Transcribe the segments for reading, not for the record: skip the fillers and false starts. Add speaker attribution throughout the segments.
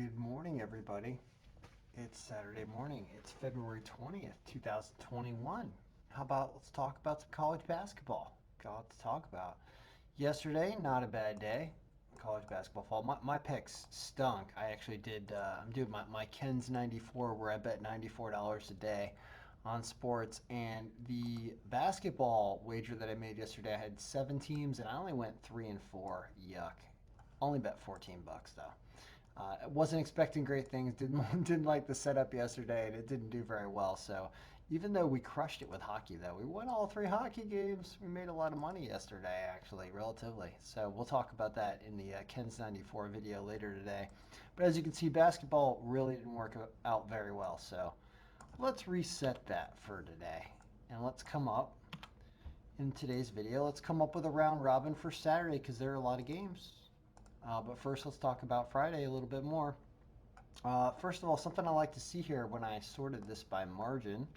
Speaker 1: Good morning, everybody. It's Saturday morning. It's February 20th, 2021. How about let's talk about some college basketball? Got a lot to talk about. Yesterday, not a bad day. College basketball fall. My picks stunk. I actually did, I'm doing my Kens94 where I bet $94 a day on sports. And the basketball wager that I made yesterday, I had 7 teams and I only went 3-4. Yuck. Only bet 14 bucks though. I wasn't expecting great things. Didn't like the setup yesterday, and it didn't do very well. So, even though we crushed it with hockey, though we won all 3 hockey games, we made a lot of money yesterday, actually, relatively. So we'll talk about that in the Kens94 video later today. But as you can see, basketball really didn't work out very well. So let's reset that for today, and let's come up in today's video. Let's come up with a round robin for Saturday because there are a lot of games. But first, let's talk about Friday a little bit more. First of all, something I like to see here when I sorted this by margin.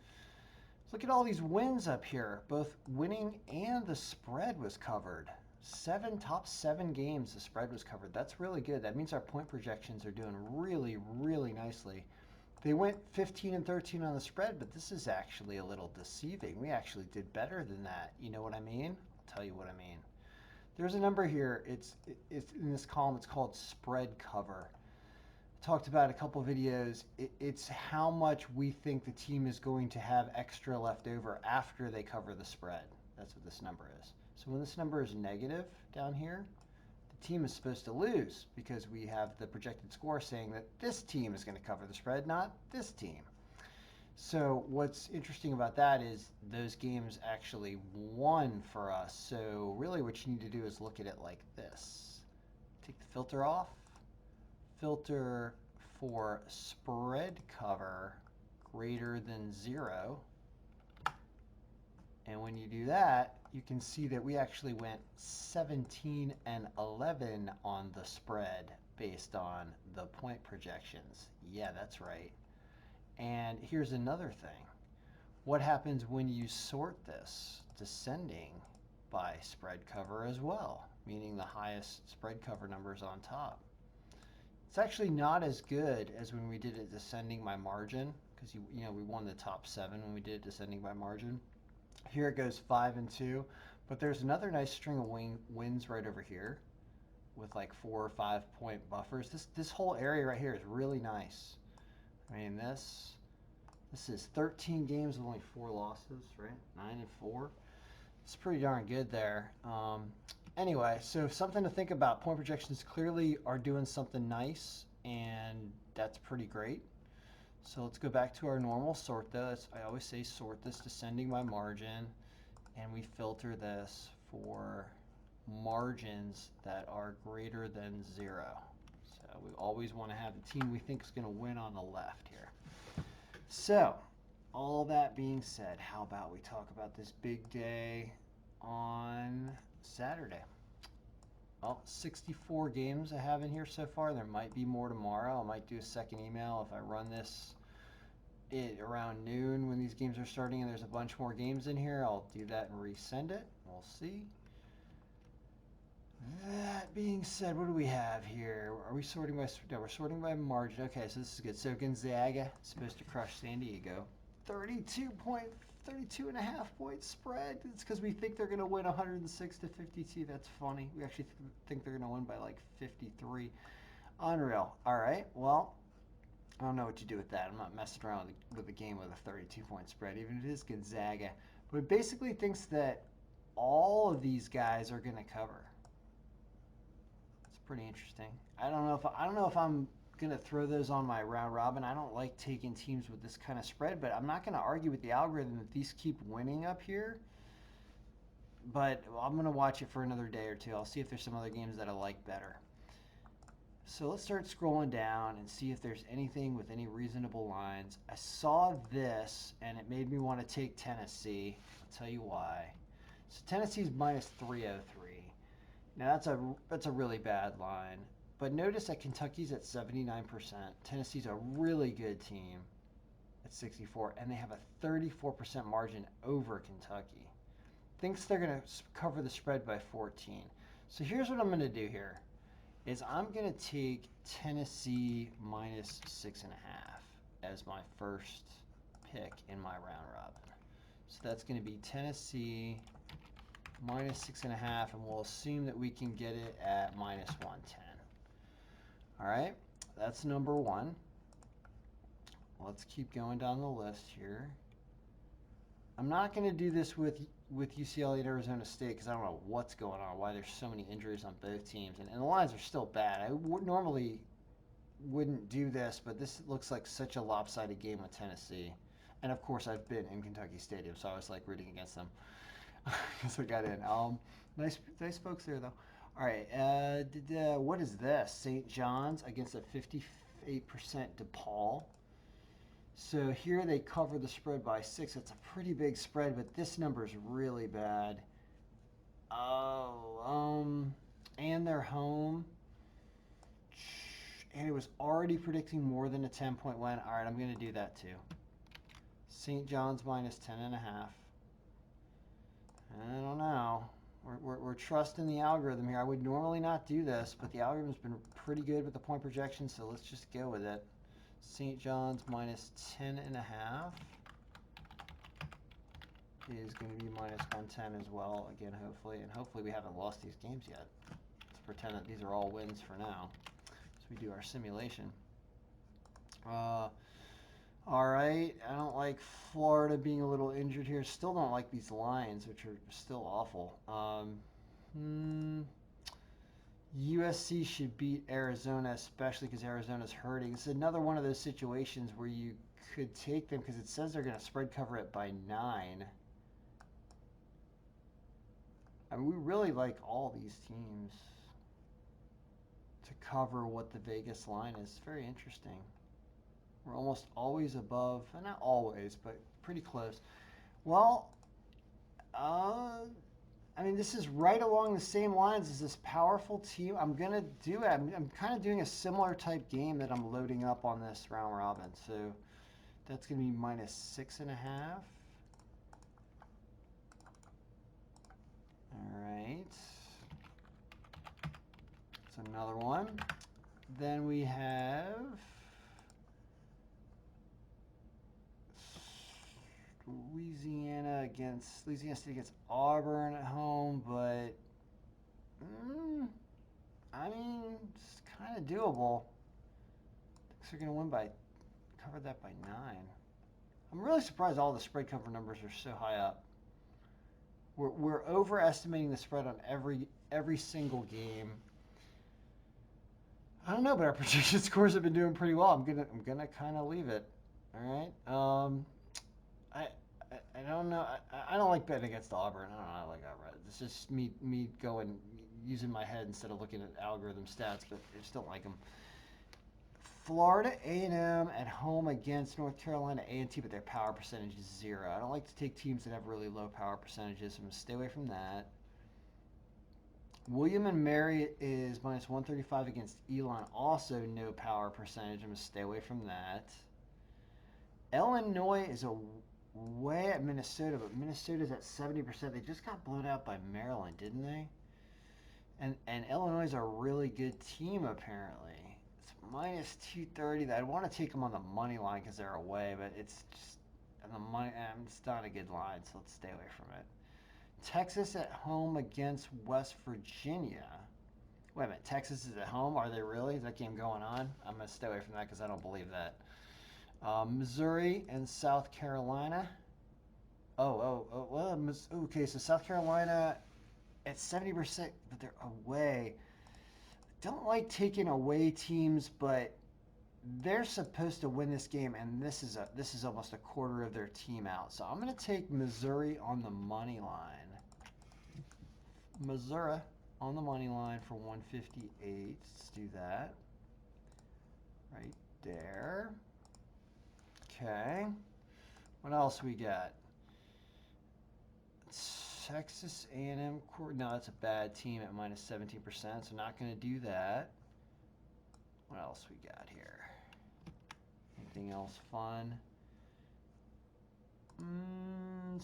Speaker 1: Look at all these wins up here. Both winning and the spread was covered. Top 7 games, the spread was covered. That's really good. That means our point projections are doing really, really nicely. They went 15 and 13 on the spread, but this is actually a little deceiving. We actually did better than that. You know what I mean? I'll tell you what I mean. There's a number here. It's in this column. It's called spread cover. I talked about a couple videos. It's how much we think the team is going to have extra left over after they cover the spread. That's what this number is. So when this number is negative down here, the team is supposed to lose because we have the projected score saying that this team is going to cover the spread, not this team. So what's interesting about that is those games actually won for us. So really what you need to do is look at it like this. Take the filter off. Filter for spread cover greater than 0. And when you do that, you can see that we actually went 17 and 11 on the spread based on the point projections. Yeah, that's right. And here's another thing. What happens when you sort this descending by spread cover as well, meaning the highest spread cover numbers on top? It's actually not as good as when we did it descending by margin, because we won the top 7 when we did it descending by margin. Here it goes 5 and 2, but there's another nice string of wins right over here with like 4 or 5 point buffers. This whole area right here is really nice. I mean, this is 13 games with only 4 losses, right? 9 and 4. It's pretty darn good there. Anyway, so something to think about. Point projections clearly are doing something nice, and that's pretty great. So let's go back to our normal sort this. I always say sort this descending by margin, and we filter this for margins that are greater than 0. So we always want to have the team we think is going to win on the left here. So, all that being said, how about we talk about this big day on Saturday? Well, 64 games I have in here so far. There might be more tomorrow. I might do a second email if I run this around noon when these games are starting and there's a bunch more games in here. I'll do that and resend it. We'll see. That being said, what do we have here? Are we sorting by? No, we're sorting by margin. Okay, so this is good. So Gonzaga supposed to crush San Diego. 32 and a half point spread. It's because we think they're going to win 106 to 52. That's funny. We actually think they're going to win by like 53. Unreal. All right. Well, I don't know what to do with that. I'm not messing around with a game with a 32 point spread, even if it is Gonzaga. But it basically thinks that all of these guys are going to cover. Pretty interesting. I don't know if I'm gonna throw those on my round robin. I don't like taking teams with this kind of spread, but I'm not gonna argue with the algorithm that these keep winning up here. But I'm gonna watch it for another day or two. I'll see if there's some other games that I like better. So let's start scrolling down and see if there's anything with any reasonable lines. I saw this and it made me want to take Tennessee. I'll tell you why. So Tennessee's minus 303. Now that's a really bad line. But notice that Kentucky's at 79%. Tennessee's a really good team at 64, and they have a 34% margin over Kentucky. Thinks they're going to cover the spread by 14. So here's what I'm going to do here. is I'm going to take Tennessee minus 6.5 as my first pick in my round robin. So that's going to be Tennessee minus 6.5, and we'll assume that we can get it at minus 110. All right, that's number one. Let's keep going down the list here. I'm not going to do this with UCLA and Arizona State because I don't know what's going on, why there's so many injuries on both teams, and the lines are still bad. I normally wouldn't do this, but this looks like such a lopsided game with Tennessee. And of course, I've been in Kentucky Stadium, so I was like rooting against them because I got in. Nice folks there though. All right, what is this? St. John's against a 58% DePaul. So here they cover the spread by 6. It's a pretty big spread, but this number is really bad. And they're home. And it was already predicting more than a 10-point win. All right, I'm going to do that too. St. John's minus 10.5. I don't know. We're trusting the algorithm here. I would normally not do this, but the algorithm's been pretty good with the point projection, so let's just go with it. St. John's minus 10.5 is going to be minus 110 as well, again, hopefully. And hopefully we haven't lost these games yet. Let's pretend that these are all wins for now. So we do our simulation. All right, I don't like Florida being a little injured here. Still don't like these lines, which are still awful. USC should beat Arizona, especially because Arizona's hurting. This is another one of those situations where you could take them because it says they're going to spread cover it by 9. I mean, we really like all these teams to cover what the Vegas line is. It's very interesting. We're almost always above, not always, but pretty close. Well, I mean, this is right along the same lines as this powerful team. I'm going to do it. I'm kind of doing a similar type game that I'm loading up on this round robin. So that's going to be minus 6.5. All right. That's another one. Then we have Louisiana State against Auburn at home, but I mean, it's kind of doable. Looks they're going to cover that by 9. I'm really surprised all the spread cover numbers are so high up. We're overestimating the spread on every single game. I don't know, but our projection scores have been doing pretty well. I'm gonna kind of leave it. All right. I don't know. I don't like betting against Auburn. I don't know. I like Auburn. It's just me going using my head instead of looking at algorithm stats, but I just don't like them. Florida A&M at home against North Carolina A&T, but their power percentage is 0. I don't like to take teams that have really low power percentages, so I'm going to stay away from that. William and Mary is minus 135 against Elon, also no power percentage. I'm going to stay away from that. Illinois is away at Minnesota, but Minnesota's at 70%. They just got blown out by Maryland, didn't they? And Illinois is a really good team, apparently. It's minus 230. I'd want to take them on the money line because they're away, but it's just the money. It's not a good line, so let's stay away from it. Texas at home against West Virginia. Wait a minute, Texas is at home? Are they really? Is that game going on? I'm going to stay away from that because I don't believe that. Missouri and South Carolina. Okay, so South Carolina at 70%, but they're away. Don't like taking away teams, but they're supposed to win this game, and this is almost a quarter of their team out. So I'm going to take Missouri on the money line. Missouri on the money line for 158. Let's do that. Right there. Okay. What else we got? Texas A&M. No, that's a bad team at minus 17%, so not going to do that. What else we got here? Anything else fun? No,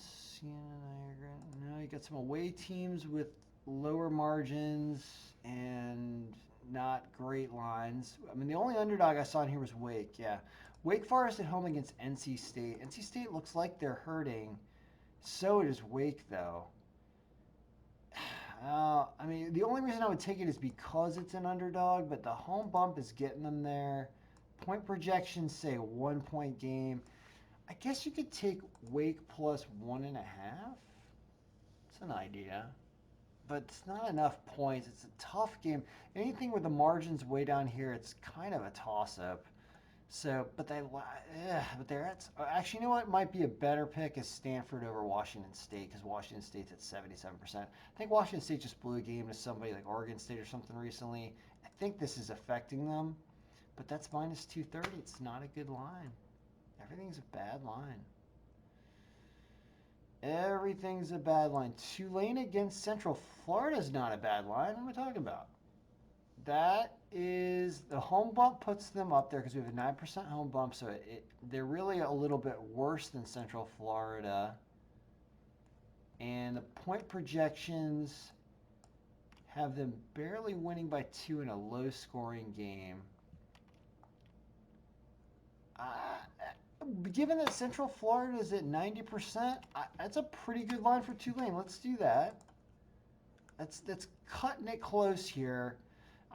Speaker 1: you got some away teams with lower margins and not great lines. I mean, the only underdog I saw in here was Wake. Yeah, Wake Forest at home against NC State. NC State looks like they're hurting. So does Wake, though. I mean, the only reason I would take it is because it's an underdog, but the home bump is getting them there. Point projections say a 1 point game. I guess you could take Wake plus 1.5. It's an idea, but it's not enough points. It's a tough game. Anything with the margins way down here, it's kind of a toss-up. So, but they're actually, you know what might be a better pick is Stanford over Washington State because Washington State's at 77%. I think Washington State just blew a game to somebody like Oregon State or something recently. I think this is affecting them, but that's minus 230. It's not a good line. Everything's a bad line. Everything's a bad line. Tulane against Central Florida's not a bad line. What am I talking about? That is the home bump puts them up there because we have a 9% home bump, so they're really a little bit worse than Central Florida. And the point projections have them barely winning by 2 in a low-scoring game. Given that Central Florida is at 90%, that's a pretty good line for Tulane. Let's do that. That's cutting it close here.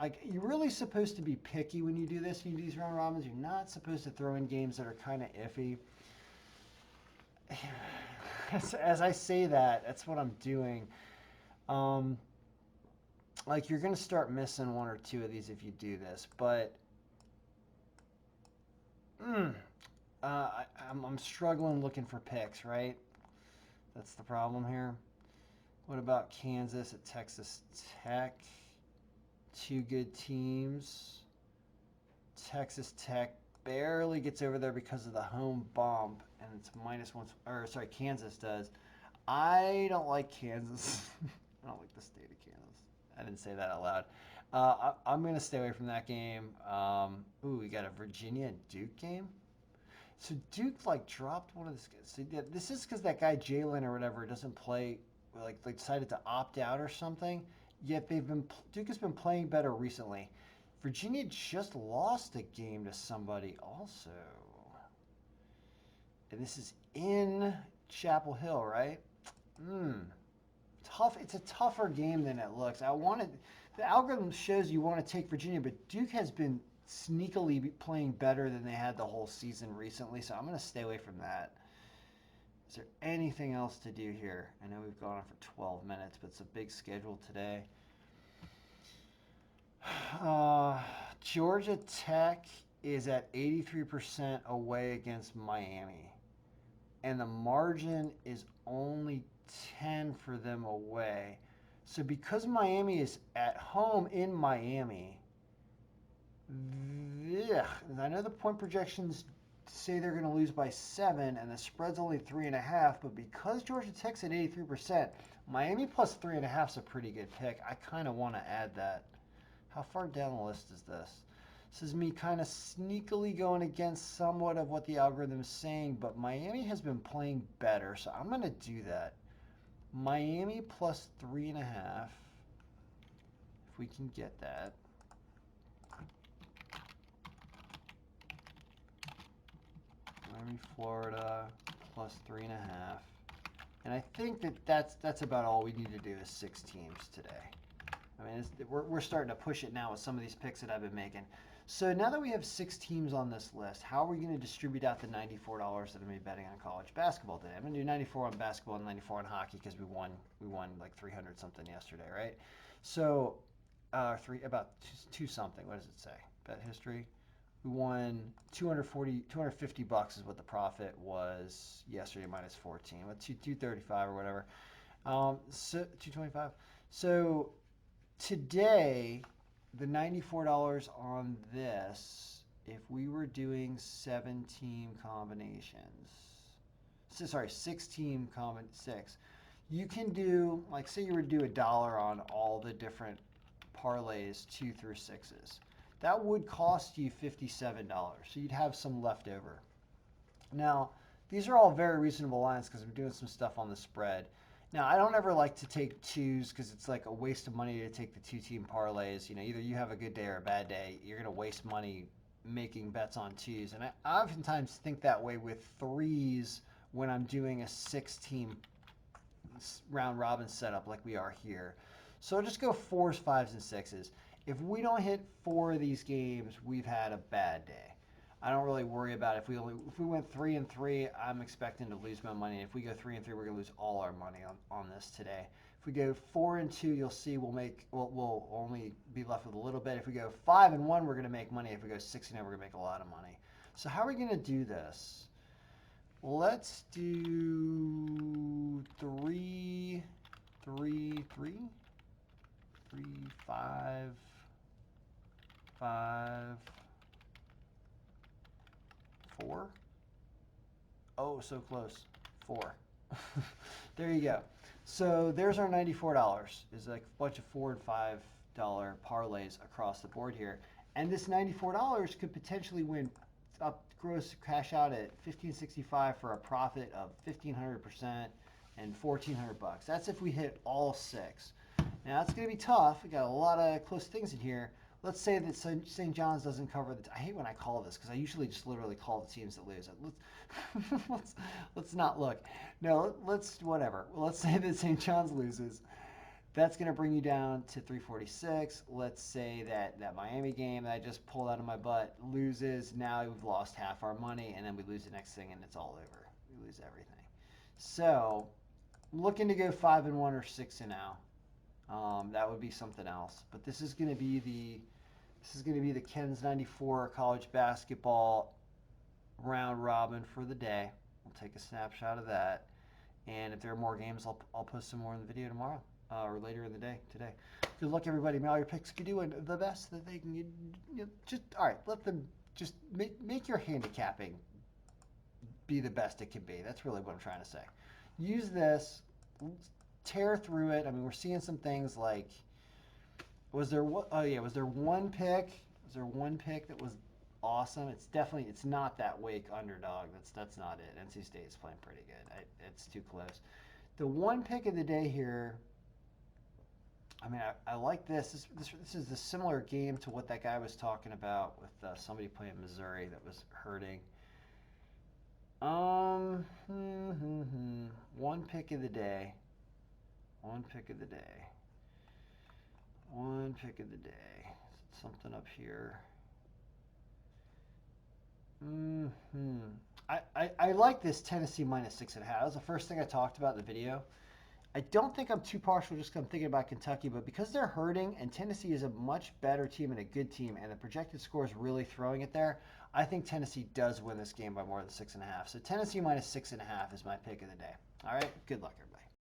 Speaker 1: Like, you're really supposed to be picky when you do this. When you do these round robins, you're not supposed to throw in games that are kind of iffy. As I say that, that's what I'm doing. Like, you're going to start missing 1 or 2 of these if you do this. But I'm struggling looking for picks, right? That's the problem here. What about Kansas at Texas Tech? 2 good teams. Texas Tech barely gets over there because of the home bump, and it's minus 1. Or sorry, Kansas does. I don't like Kansas. I don't like the state of Kansas. I didn't say that out loud. I'm going to stay away from that game. We got a Virginia and Duke game. So Duke dropped one of this. So this is because that guy Jalen or whatever doesn't play. They decided to opt out or something. Yet Duke has been playing better recently. Virginia just lost a game to somebody also. And this is in Chapel Hill, right? Tough. It's a tougher game than it looks. The algorithm shows you want to take Virginia, but Duke has been sneakily playing better than they had the whole season recently, so I'm going to stay away from that. Is there anything else to do here? I know we've gone on for 12 minutes, but it's a big schedule today. Georgia Tech is at 83% away against Miami, and the margin is only 10 for them away. So because Miami is at home in Miami, I know the point projections say they're going to lose by 7, and the spread's only 3.5. But because Georgia Tech's at 83%, Miami plus 3.5 is a pretty good pick. I kind of want to add that. How far down the list is this? This is me kind of sneakily going against somewhat of what the algorithm is saying, but Miami has been playing better, so I'm going to do that. Miami plus 3.5, if we can get that. Miami, Florida, plus 3.5. And I think that's about all we need to do is 6 teams today. I mean, we're starting to push it now with some of these picks that I've been making. So now that we have 6 teams on this list, how are we going to distribute out the $94 that I'm going to be betting on college basketball today? I'm going to do 94 on basketball and 94 on hockey because we won like 300 something yesterday, right? So about 2 something. What does it say? Bet history. We won $250 is what the profit was yesterday minus 14. What, 235 or whatever. So 225. So today, the $94 on this, if we were doing 7-team combinations, 6-team 6, you can do, like, say you were to do $1 on all the different parlays 2 through 6s. That would cost you $57, so you'd have some left over. Now, these are all very reasonable lines because I'm doing some stuff on the spread. Now, I don't ever like to take twos because it's like a waste of money to take the two-team parlays. Either you have a good day or a bad day. You're going to waste money making bets on twos. And I oftentimes think that way with threes when I'm doing a six-team round robin setup like we are here. So just go fours, fives, and sixes. If we don't hit four of these games, we've had a bad day. I don't really worry about it. If we went 3-3, I'm expecting to lose my money. If we go 3-3, we're gonna lose all our money on this today. If we go 4-2, you'll see we'll only be left with a little bit. If we go 5-1, we're gonna make money. If we go 6-0, we're gonna make a lot of money. So how are we gonna do this? Let's do 3, 3, 3, 3, 5, 5, 4. Oh, so close. 4. There you go. So there's our $94. Is like a bunch of $4 and $5 parlays across the board here. And this $94 could potentially win up gross cash out at $15.65 for a profit of 1,500% and $1,400. That's if we hit all 6. Now that's going to be tough. We got a lot of close things in here. Let's say that St. John's doesn't cover I hate when I call this because I usually just literally call the teams that lose. Let's not look. No, whatever. Let's say that St. John's loses. That's going to bring you down to 346. Let's say that Miami game that I just pulled out of my butt loses. Now we've lost half our money, and then we lose the next thing, and it's all over. We lose everything. So, I'm looking to go 5-1 or 6-0. That would be something else. But this is going to be the Kens94 college basketball round robin for the day. We'll take a snapshot of that, and if there are more games, I'll post some more in the video tomorrow. Or later in the day today. Good luck, everybody. May all your picks keep doing the best that they can. All right. Let them just make your handicapping be the best it can be. That's really what I'm trying to say. Use this, tear through it. I mean, we're seeing some things like, was there one pick? Was there one pick that was awesome? It's not that Wake underdog. That's not it. NC State's playing pretty good. It's too close. The one pick of the day here. I mean, I like this. This is a similar game to what that guy was talking about with somebody playing Missouri that was hurting. One pick of the day. Something up here. I like this Tennessee minus 6.5. That was the first thing I talked about in the video. I don't think I'm too partial just because I'm thinking about Kentucky, but because they're hurting and Tennessee is a much better team and a good team, and the projected score is really throwing it there, I think Tennessee does win this game by more than 6.5. So Tennessee minus 6.5 is my pick of the day. All right, good luck, everybody.